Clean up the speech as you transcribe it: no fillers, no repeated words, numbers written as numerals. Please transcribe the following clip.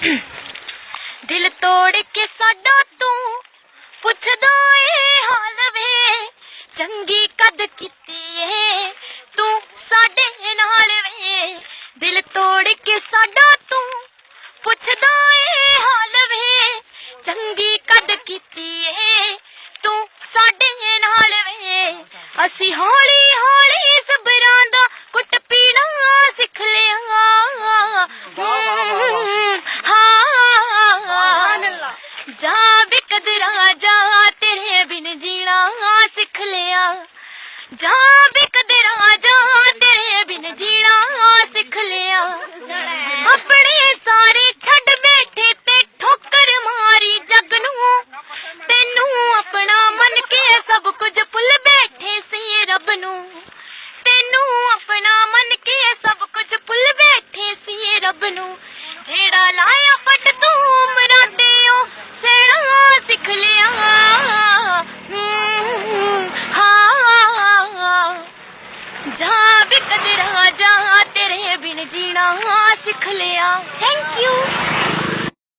दिल तोड़ के साडा तू पुछदा ए हाल वे, चंगी कद कीती ए तू साडे नाल वे। दिल तोड़ के साडा तू पुछदा ए हाल वे, चंगी कद कीती ए तू साडे नाल वे। असी हौली हौली सबरां दा कुट पीना सिख लिया, जा भी कदरा जा तेरे बिन जीना सिख लिया, जा भी कदरा जा तेरे बिन जीना सिख लिया। अपने सारे छड़ बैठे ते ठोकर मारी जग नू, तेनू अपना मन के सब कुछ भुल बैठे सी रब नू, तेनू अपना मन के सब कुछ भुल बैठे सी रब नू। जेड़ा लाया फट तू मराते ओ सेना सिख लिया, जा भी कदरा जा तेरे बिन जीना सिख लिया। Thank you.